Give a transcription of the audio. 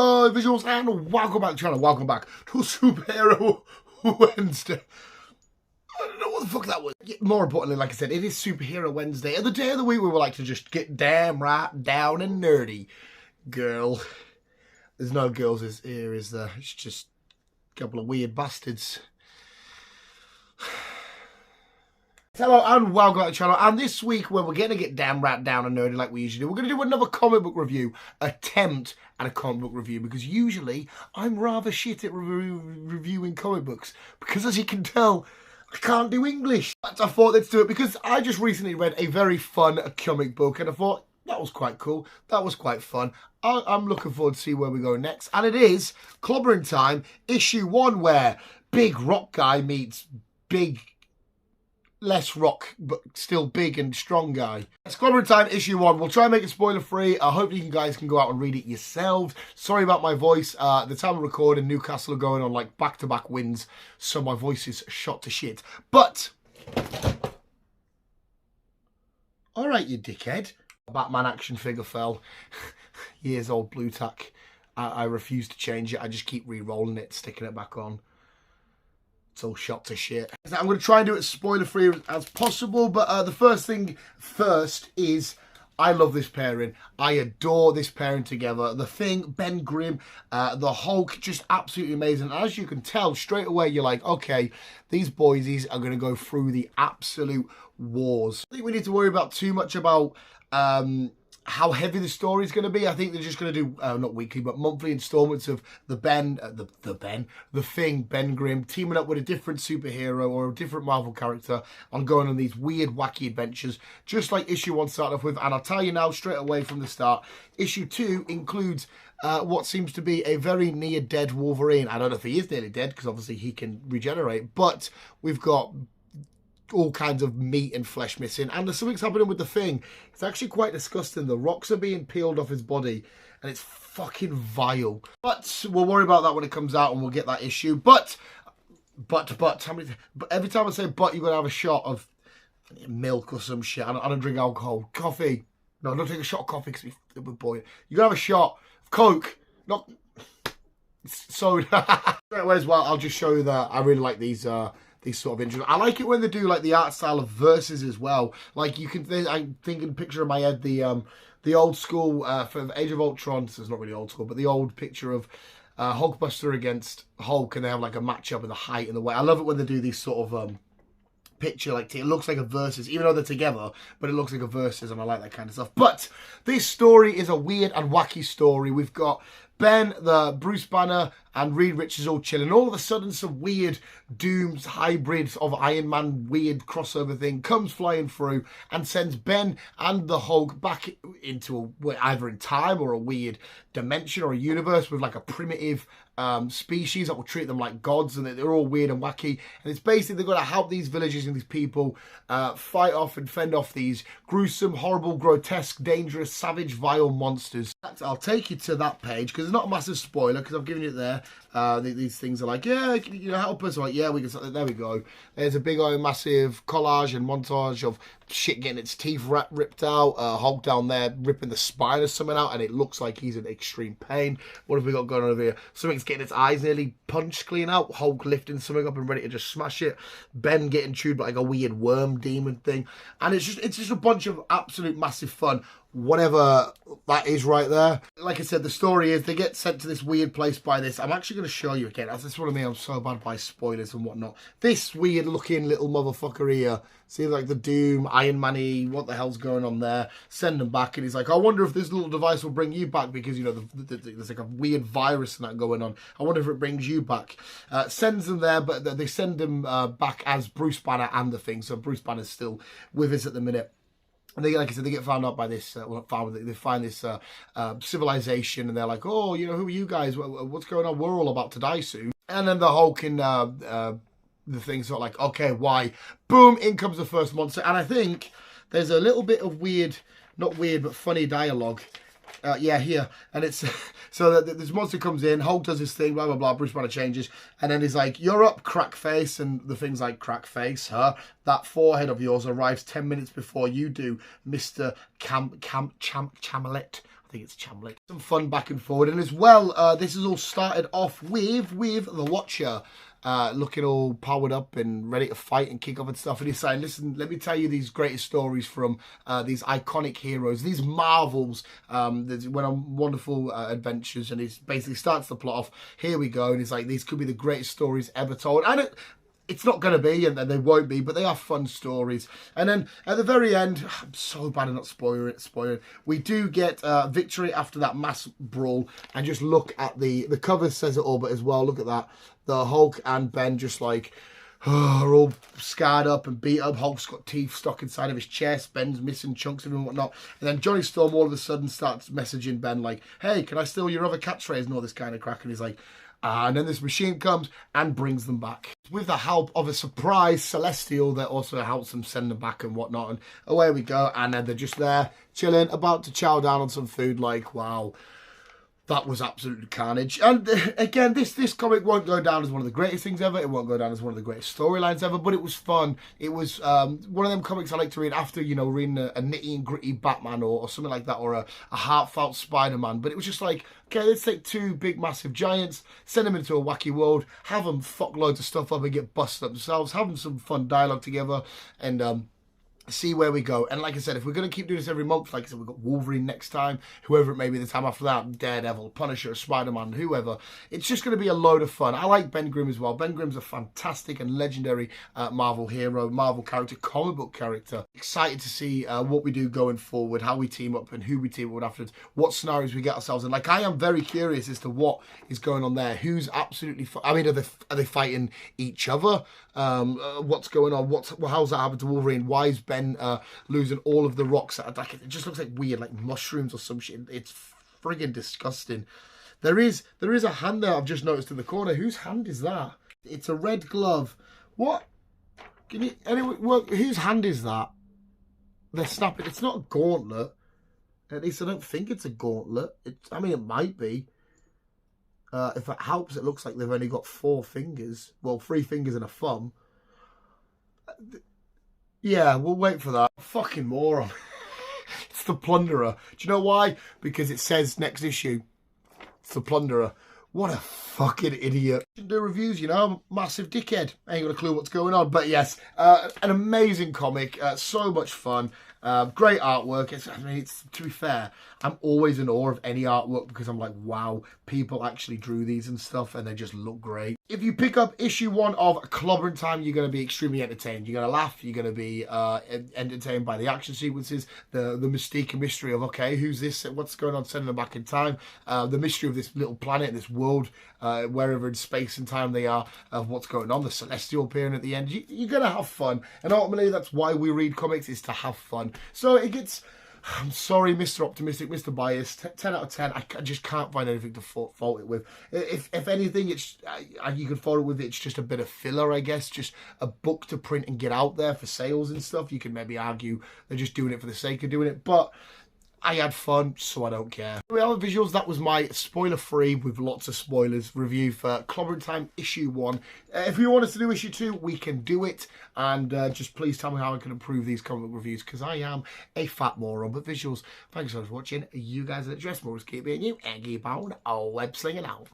Hello, visuals, and welcome back to the channel. Welcome back to Superhero Wednesday. I don't know what the fuck that was. More importantly, like I said, it is Superhero Wednesday. And the day of the week we would like to just get damn right down and nerdy. Girl. There's no girls here, is there? It's just a couple of weird bastards. Hello and welcome back to the channel, and this week when we're going to get damn right down and nerdy like we usually do, we're going to do another comic book review, attempt at a comic book review, because usually I'm rather shit at reviewing comic books, because as you can tell, I can't do English. But I thought let's do it, because I just recently read a very fun comic book, and I thought that was quite cool, that was quite fun. I'm looking forward to see where we go next, and it is Clobbering Time, issue 1, where big rock guy meets big less rock, but still big and strong guy. It's Clobbering Time, issue 1. We'll try and make it spoiler free. I hope you guys can go out and read it yourselves. Sorry about my voice. The time of recording, Newcastle are going on like back-to-back wins, so my voice is shot to shit. But all right, you dickhead. Batman action figure fell. Years old blue tack. I refuse to change it. I just keep re-rolling it, sticking it back on. It's all shot to shit. I'm going to try and do it spoiler free as possible, but the first thing first is I love this pairing. I adore this pairing together. The Thing, Ben Grimm, the Hulk, just absolutely amazing. As you can tell straight away, you're like, okay, these boysies are going to go through the absolute wars. I think we need to worry about too much about how heavy the story is going to be. I think they're just going to do, not weekly, but monthly installments of the Thing, Ben Grimm, teaming up with a different superhero or a different Marvel character and going on these weird, wacky adventures, just like issue 1 started off with. And I'll tell you now, straight away from the start, issue 2 includes what seems to be a very near-dead Wolverine. I don't know if he is nearly dead, because obviously he can regenerate, but we've got all kinds of meat and flesh missing, and there's something's happening with the Thing. It's actually quite disgusting. The rocks are being peeled off his body, and it's fucking vile. But we'll worry about that when it comes out, and we'll get that issue. But every time I say but, you're gonna have a shot of milk or some shit. I don't drink alcohol. Coffee. No, don't take a shot of coffee because we're boiling. You're gonna have a shot of Coke. Not soda. Straight away as well, I'll just show you that I really like these sort of intros. I like it when they do like the art style of verses as well. Like you can, I'm thinking, picture in my head the old school from Age of Ultron. So it's not really old school, but the old picture of Hulkbuster against Hulk, and they have like a matchup in the height and the weight. I love it when they do these sort of picture, like it looks like a versus, even though they're together, but it looks like a versus, and I like that kind of stuff. But this story is a weird and wacky story. We've got Ben, the Bruce Banner, and Reed Richards all chilling. All of a sudden, some weird Dooms hybrids of Iron Man weird crossover thing comes flying through and sends Ben and the Hulk back into either in time or a weird dimension or a universe with like a primitive species that will treat them like gods, and they're all weird and wacky. And it's basically they've got to help these villagers and these people fight off and fend off these gruesome, horrible, grotesque, dangerous, savage, vile monsters. I'll take you to that page because it's not a massive spoiler because I've given you it there. These things are like, yeah, you know, help us. I'm like, yeah, we can. There we go. There's a big old massive collage and montage of shit getting its teeth ripped out. Hulk down there ripping the spine of something out, and it looks like he's in extreme pain. What have we got going on over here? Something's getting its eyes nearly punched clean out. Hulk lifting something up and ready to just smash it. Ben getting chewed by like a weird worm demon thing, and it's just a bunch of absolute massive fun. Whatever that is right there. Like I said, the story is they get sent to this weird place by this. I'm actually going to show you again. That's just what I mean. I'm so bad by spoilers and whatnot. This weird looking little motherfucker here. See, like the Doom, Iron Man-y, what the hell's going on there? Send him back, and he's like, I wonder if this little device will bring you back, because, you know, there's like a weird virus and that going on. I wonder if it brings you back. Sends them there, but they send him back as Bruce Banner and the Thing. So Bruce Banner's still with us at the minute. And they, like I said, they get found out by this, they find this civilization, and they're like, oh, you know, who are you guys? What's going on? We're all about to die soon. And then the Hulk and the Thing sort of like, okay, why? Boom, in comes the first monster. And I think there's a little bit of weird, not weird, but funny dialogue Yeah, here. And it's so that this monster comes in, Hulk does his thing, blah blah blah, Bruce Banner changes, and then he's like, "You're up, crack face," and the thing's like, "Crack face, huh? That forehead of yours arrives 10 minutes before you do, Mr. Chamlet." I think it's Chamlet. Some fun back and forward, and as well, this is all started off with the Watcher. Looking all powered up and ready to fight and kick off and stuff. And he's saying, listen, let me tell you these greatest stories from these iconic heroes, these marvels that went on wonderful adventures. And he basically starts the plot off. Here we go. And he's like, these could be the greatest stories ever told. And it's not going to be, and they won't be, but they are fun stories. And then at the very end, I'm so bad at not spoiling it. We do get victory after that mass brawl. And just look at the cover says it all, but as well, look at that. The Hulk and Ben just like are all scarred up and beat up. Hulk's got teeth stuck inside of his chest. Ben's missing chunks of him and whatnot. And then Johnny Storm all of a sudden starts messaging Ben like, "Hey, can I steal your other catchphrase?" and all this kind of crack. And he's like, and then this machine comes and brings them back. With the help of a surprise Celestial that also helps them send them back and whatnot. And away we go. And then they're just there, chilling, about to chow down on some food. Like, wow. That was absolute carnage. And again, this comic won't go down as one of the greatest things ever. It won't go down as one of the greatest storylines ever, but it was fun. It was one of them comics I like to read after, you know, reading a nitty and gritty Batman or something like that, or a heartfelt Spider-Man. But it was just like, okay, let's take two big, massive giants, send them into a wacky world, have them fuck loads of stuff up and get busted up themselves, have them some fun dialogue together, and see where we go. And like I said, if we're going to keep doing this every month, like I said, we've got Wolverine next time, whoever it may be the time after that, Daredevil, Punisher, Spider-Man, whoever. It's just going to be a load of fun. I like Ben Grimm as well. Ben Grimm's a fantastic and legendary Marvel hero, Marvel character, comic book character. Excited to see what we do going forward, how we team up and who we team up with afterwards, what scenarios we get ourselves in. Like, I am very curious as to what is going on there. Who's absolutely... I mean, are they fighting each other? What's going on? How's that happened to Wolverine? Why is Ben losing all of the rocks that attack it? It just looks like weird, like mushrooms or some shit. It's friggin' disgusting. There is a hand there I've just noticed in the corner. Whose hand is that? It's a red glove. What? Can you whose hand is that? They're snapping. It's not a gauntlet. At least I don't think it's a gauntlet. I mean, it might be. If it helps, it looks like they've only got 4 fingers. Well, 3 fingers and a thumb. Yeah, we'll wait for that. Fucking moron. It's the Plunderer. Do you know why? Because it says next issue, it's the Plunderer. What a fucking idiot. Do reviews, you know, massive dickhead. Ain't got a clue what's going on. But yes, an amazing comic. So much fun. Great artwork. It's to be fair, I'm always in awe of any artwork because I'm like, wow, people actually drew these and stuff and they just look great. If you pick up issue 1 of Clobbering Time, you're going to be extremely entertained. You're going to laugh. You're going to be entertained by the action sequences, the mystique and mystery of, okay, who's this? What's going on? Sending them back in time. The mystery of this little planet, this world, wherever in space and time they are, of what's going on. The Celestial appearing at the end. You're going to have fun. And ultimately, that's why we read comics, is to have fun. So it gets... I'm sorry, Mr. Optimistic, Mr. Biased. 10 out of 10. I just can't find anything to fault it with. If anything, it's you can fault it with it's just a bit of filler, I guess. Just a book to print and get out there for sales and stuff. You can maybe argue they're just doing it for the sake of doing it, but I had fun, so I don't care. Well, visuals, that was my spoiler-free, with lots of spoilers, review for Clobbering Time issue 1. If you want us to do issue 2, we can do it. And just please tell me how I can improve these comic reviews, because I am a fat moron. But visuals, thanks so much for watching. You guys are the dress more keep being you, and keep on web slinging out.